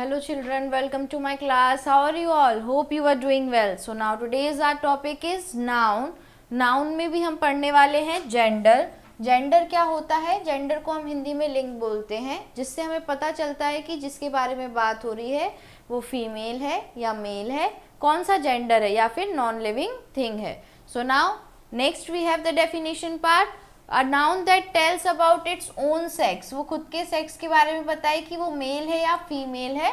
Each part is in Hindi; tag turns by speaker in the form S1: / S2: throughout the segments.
S1: Hello children, welcome to my class. How are you all? Hope you are doing well. So now today's our topic is noun. Noun में भी हम पढ़ने वाले हैं जेंडर. जेंडर क्या होता है? जेंडर को हम हिंदी में लिंग बोलते हैं, जिससे हमें पता चलता है कि जिसके बारे में बात हो रही है वो फीमेल है या मेल है, कौन सा जेंडर है या फिर नॉन लिविंग थिंग है. So now next we have the definition part. A noun that tells about its own sex, वो खुद के सेक्स के बारे में बताए कि वो मेल है या फीमेल है,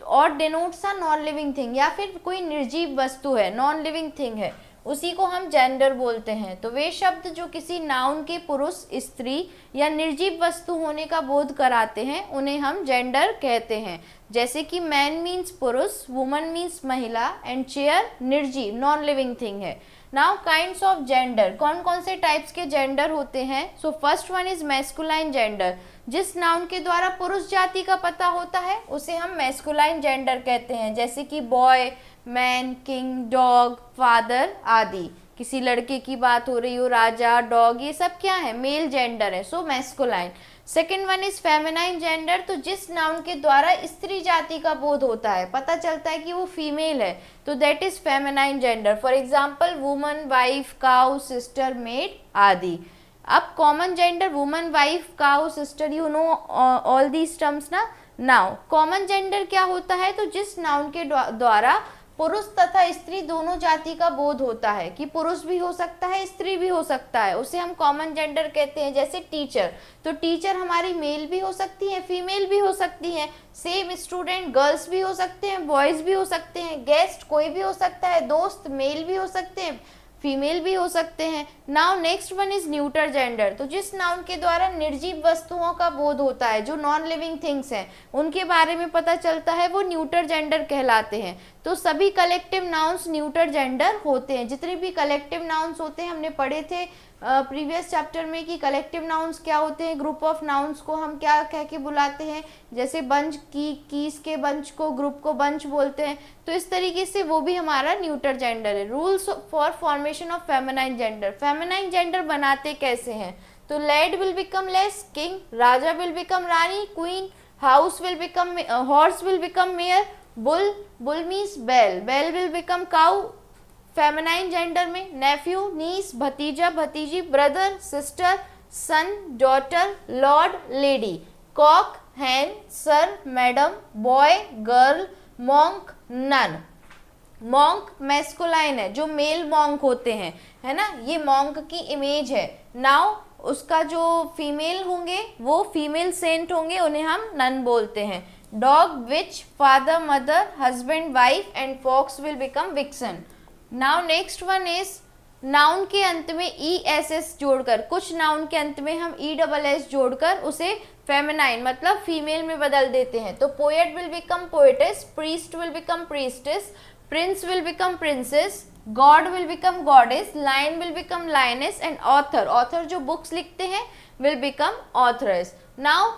S1: और denotes a non living thing, या फिर कोई निर्जीव वस्तु है, नॉन लिविंग थिंग है, उसी को हम जेंडर बोलते हैं. तो वे शब्द जो किसी नाउन के पुरुष, स्त्री या निर्जीव वस्तु होने का बोध कराते हैं उन्हें हम जेंडर कहते हैं. जैसे कि मैन मीन्स पुरुष, वुमन मीन्स महिला, एंड चेयर निर्जीव नॉन लिविंग थिंग है. नाउ काइंड्स ऑफ जेंडर, कौन कौन से टाइप्स के जेंडर होते हैं. So first one is masculine gender. जिस नाउन के द्वारा पुरुष जाति का पता होता है उसे हम मैस्कुलाइन जेंडर कहते हैं. जैसे कि boy, man, king, dog, father आदि. किसी लड़के की बात हो रही हो, राजा, डॉग, ये सब क्या है? मेल जेंडर है. So masculine. Second one is feminine gender. तो जिस नाउन के द्वारा स्त्री जाति का बोध होता है, पता चलता है कि वो फीमेल है, तो that is feminine gender. For example woman, wife, cow, sister, made आदि. अब common gender, woman, wife, cow, sister, you know all these terms ना. नाउ कॉमन जेंडर क्या होता है? तो जिस नाउन के द्वारा पुरुष तथा स्त्री दोनों जाति का बोध होता है कि पुरुष भी हो सकता है, स्त्री भी हो सकता है, उसे हम कॉमन जेंडर कहते हैं. जैसे टीचर, तो टीचर हमारी मेल भी हो सकती है, फीमेल भी हो सकती है. सेम स्टूडेंट, गर्ल्स भी हो सकते हैं, बॉयज भी हो सकते हैं. गेस्ट कोई भी हो सकता है. दोस्त मेल भी हो सकते हैं, फीमेल भी हो सकते हैं. Now next one is neuter gender. तो जिस नाउन के द्वारा निर्जीव वस्तुओं का बोध होता है, जो नॉन लिविंग थिंग्स हैं, उनके बारे में पता चलता है, वो न्यूटर जेंडर कहलाते हैं. तो सभी कलेक्टिव नाउन्स न्यूटर जेंडर होते हैं. जितने भी कलेक्टिव नाउन्स होते हैं, हमने पढ़े थे प्रीवियस चैप्टर में कि कलेक्टिव नाउन्स क्या होते हैं. ग्रुप ऑफ नाउन्स को हम क्या कह के बुलाते हैं? जैसे बंच, कीस के बंच को, ग्रुप को बंच बोलते हैं. तो इस तरीके से वो भी हमारा न्यूटर जेंडर है. Rules for formation of feminine gender. Feminine gender बनाते कैसे हैं? तो lad will become lass, king, राजा विल बिकम रानी, queen, house will become, horse will become mare, bull means बैल, बैल will become cow. Feminine gender में नेफ्यू, नीस, भतीजा, भतीजी, ब्रदर, सिस्टर, सन, daughter, lord, lady, cock, hen, sir, madam, boy, girl, monk, nun. Monk masculine है, जो मेल मॉन्क होते हैं, है ना, ये मॉन्क की इमेज है. नाउ उसका जो फीमेल होंगे वो फीमेल सेंट होंगे, उन्हें हम नन बोलते हैं. Dog, witch, father, mother, husband, wife, and fox will become vixen. Now next one is noun के अंत में ESS जोड़कर, कुछ नाउन के अंत में हम ESS जोड़कर उसे फेमिनाइन मतलब फीमेल में बदल देते हैं. तो poet will become poetess, priest will become priestess, prince will become princess, god will become goddess, lion will become lioness, and author, author जो बुक्स लिखते हैं, will become authoress. Now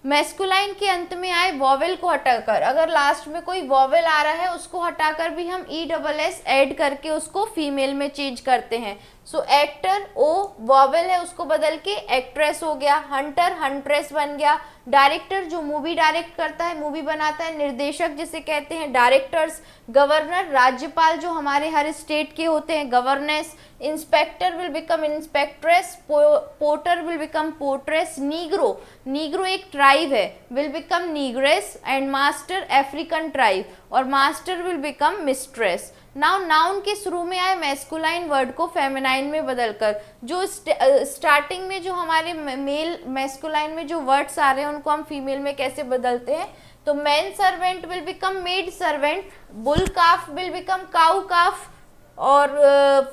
S1: masculine के अंत में आए वॉवेल को हटाकर, अगर लास्ट में कोई वॉवेल आ रहा है उसको हटाकर भी हम ESS ऐड करके उसको फीमेल में चेंज करते हैं. सो एक्टर, ओ वॉवेल है, उसको बदल के एक्ट्रेस हो गया. हंटर, हंट्रेस बन गया. डायरेक्टर जो मूवी डायरेक्ट करता है, मूवी बनाता है, निर्देशक जिसे कहते हैं डायरेक्टर्स. गवर्नर, राज्यपाल जो हमारे हर स्टेट के होते हैं, governess. Inspector will become inspectress, porter will become portress. Negro, negro एक ट्राइब है, will become negress. And master African tribe, और master will become mistress. Now noun के शुरू में आए मैस्कुलाइन वर्ड को फेमिनाइन में बदलकर, जो स्टार्टिंग में जो हमारे मेल मैस्कुलाइन में जो वर्ड्स आ रहे हैं उनको हम फीमेल में कैसे बदलते हैं. तो man servant will become maid servant, bull calf will become cow calf, और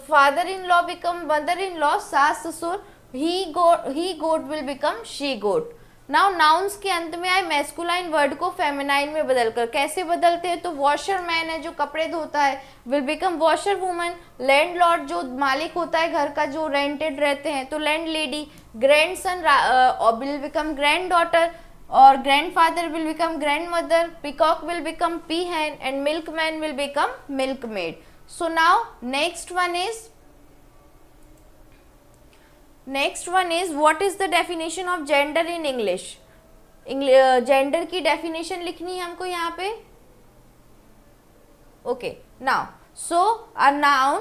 S1: father in law become mother in law, सास ससुर. He goat will become she goat. Now nouns के अंत में आए मैस्कुलाइन वर्ड को फेमिनाइन में बदलकर कैसे बदलते हैं? तो वॉशर मैन है, जो कपड़े धोता है, will become washer woman. Land Lord जो मालिक होता है घर का, जो रेंटेड रहते हैं, तो land lady. Grand son will become grand daughter, और grandfather will become grand mother. Peacock will become pea hen, and milk man will become milk maid. So now next one is what is the definition of gender in English. Gender की डेफिनेशन लिखनी है हमको यहाँ पे. Okay, now so a noun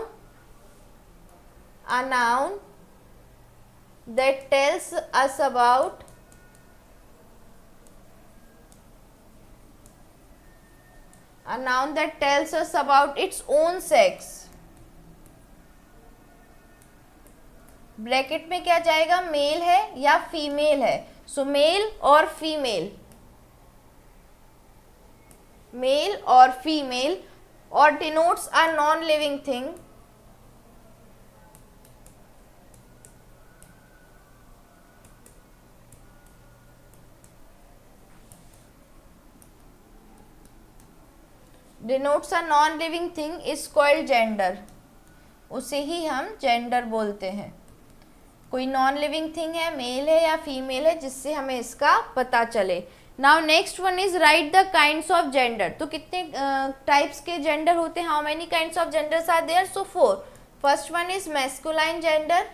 S1: that tells us about its own sex. Bracket में क्या जाएगा, मेल है या फीमेल है. सो मेल और फीमेल और denotes a non-living thing. denotes a non-living thing is called gender. उसे ही हम जेंडर बोलते हैं. कोई नॉन लिविंग थिंग है, मेल है या फीमेल है, जिससे हमें इसका पता चले. Now next one is write the kinds of gender. तो कितने टाइप्स के जेंडर होते हैं, how many kinds of genders are there. So 4. First one is masculine gender.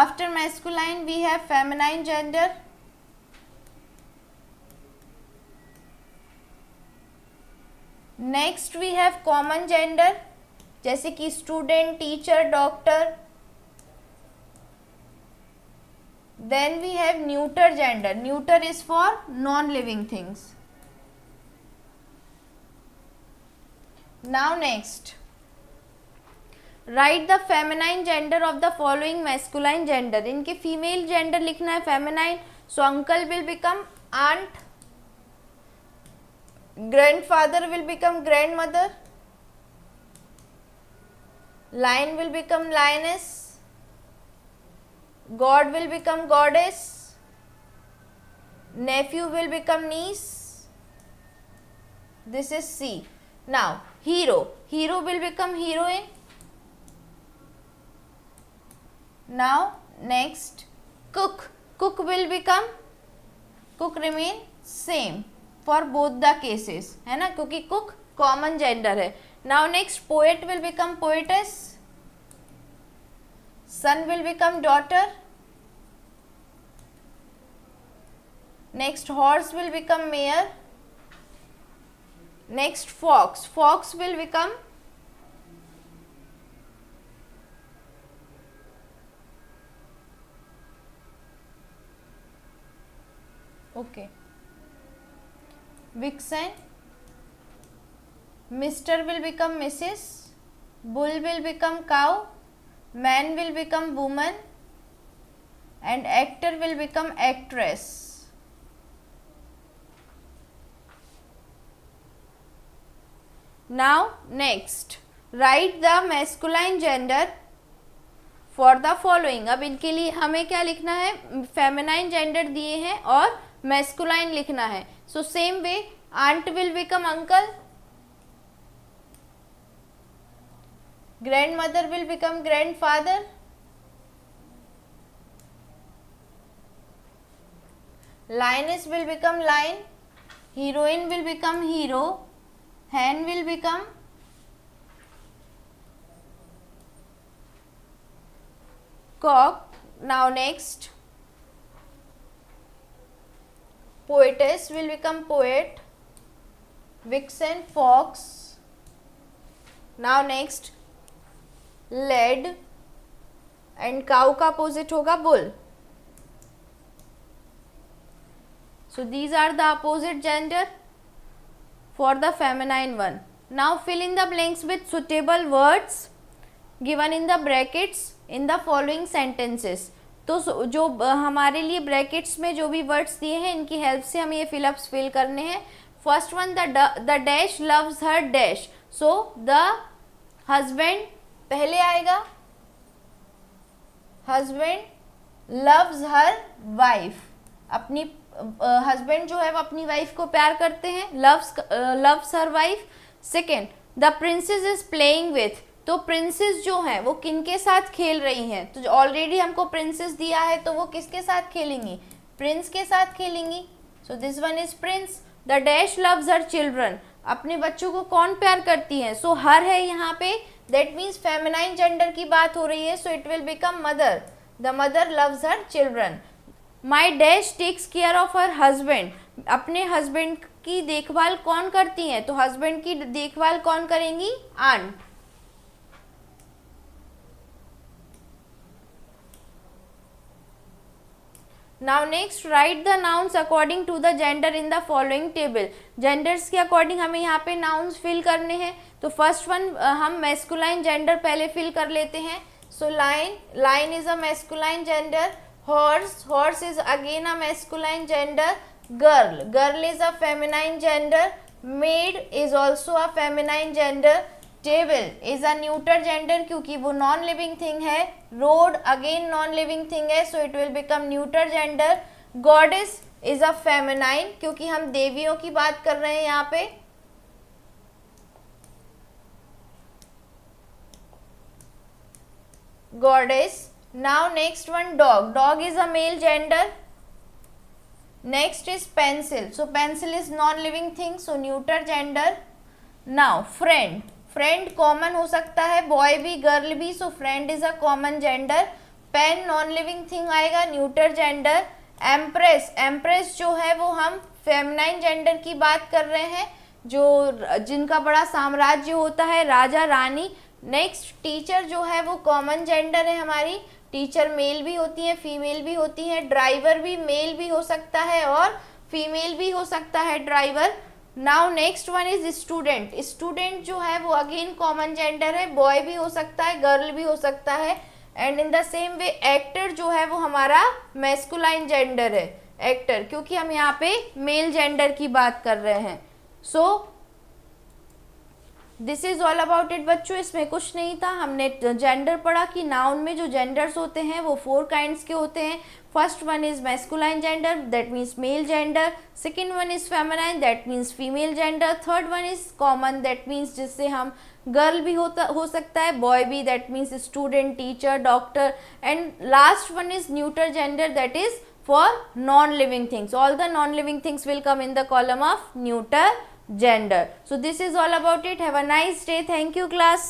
S1: After masculine we have feminine gender. Next we have common gender, जैसे कि student, teacher, doctor. Then we have neuter gender. Neuter is for non living things. Now next write the feminine gender of the following masculine gender. इनके फीमेल जेंडर लिखना है feminine. So uncle will become aunt, grandfather will become grandmother, lion will become lioness, god will become goddess, nephew will become niece. This is C. Now hero will become heroine. Now next cook will become cook, remain same for both the cases, है ना, क्योंकि कुक कॉमन जेंडर है. Now next poet will become poetess, son will become daughter. Next horse will become mare. Next fox will become okay vixen. Mister will become Mrs. Bull will become cow. Man will become woman. And actor will become actress. Now next write the masculine gender for the following. अब इनके लिए हमें क्या लिखना है, फेमिनाइन जेंडर दिए हैं और मैस्कुलाइन लिखना है. So same way aunt will become uncle, grandmother will become grandfather, lioness will become lion, heroine will become hero, hen will become cock. Now next poetess will become poet, vixen fox. Now next lad and cow का opposite होगा bull. So these are the opposite gender for the feminine one. Now fill in the blanks with suitable words given in the brackets in the following sentences. तो जो हमारे लिए ब्रैकेट्स में जो भी वर्ड्स दिए हैं इनकी हेल्प से हमें ये फिलअप्स फिल करने हैं. First one the dash loves her dash. So the husband पहले आएगा, हस्बैंड लव्स हर वाइफ. अपनी हस्बैंड जो है वो अपनी वाइफ को प्यार करते हैं, loves her wife. Second the princess is playing with. तो प्रिंसेस जो है वो किनके साथ खेल रही हैं. तो ऑलरेडी हमको प्रिंसेस दिया है तो वो किसके साथ खेलेंगी, प्रिंस के साथ खेलेंगी. So this one is prince. The dash loves her children. अपने बच्चों को कौन प्यार करती है. सो हर है यहाँ पे, दैट मीन्स फेमिनाइन जेंडर की बात हो रही है. So it will become mother. The mother loves her children. My dash takes care of her husband, अपने हस्बैंड की देखभाल कौन करती हैं, तो हस्बैंड की देखभाल कौन करेंगी, aunt. Now next write the nouns according to the gender in the following table. Genders के अकॉर्डिंग हमें यहाँ पे नाउन्स फिल करने हैं। तो फर्स्ट वन हम मैस्कुलाइन जेंडर पहले फिल कर लेते हैं। So line, line is a masculine gender. Horse, horse is again a masculine gender. Girl, girl is a feminine gender. Maid is also a feminine gender. Table is a neuter gender क्योंकि वो नॉन लिविंग थिंग है। Road again non living thing है, so it will become neuter gender. Goddess is a feminine क्योंकि हम देवियों की बात कर रहे हैं यहाँ पे। Goddess. Now next one dog, dog is a male gender. Next is pencil, so pencil is non living thing, so neuter gender. Now friend, friend common हो सकता है, बॉय भी गर्ल भी, so friend is a common gender. Pen non living thing आएगा, न्यूटर जेंडर। एम्प्रेस, एम्प्रेस जो है वो हम फेमिनाइन जेंडर की बात कर रहे हैं, जो जिनका बड़ा साम्राज्य होता है, राजा रानी। नेक्स्ट टीचर जो है वो कॉमन जेंडर है हमारी, टीचर मेल भी होती है फीमेल भी होती है। ड्राइवर भी मेल भी हो सकता है और फीमेल भी हो सकता है driver. Now next one is student, student जो है वो अगेन कॉमन जेंडर है, बॉय भी हो सकता है गर्ल भी हो सकता है। And in the same way actor जो है वो हमारा मैस्कुलाइन जेंडर है, एक्टर, क्योंकि हम यहाँ पे मेल जेंडर की बात कर रहे हैं। So this is all about it बच्चों, इसमें कुछ नहीं था। हमने जेंडर पढ़ा कि नाउन में जो जेंडर्स होते हैं वो 4 काइंड्स के होते हैं। First one is masculine gender, that means male gender. Second one is feminine, that means female gender. Third one is common, that means जिससे हम गर्ल भी हो सकता है, बॉय भी, that means student, teacher, doctor. And last one is neuter gender, that is for non-living things. All the non-living things will come in the column of neuter gender. So this is all about it. Have a nice day. Thank you class.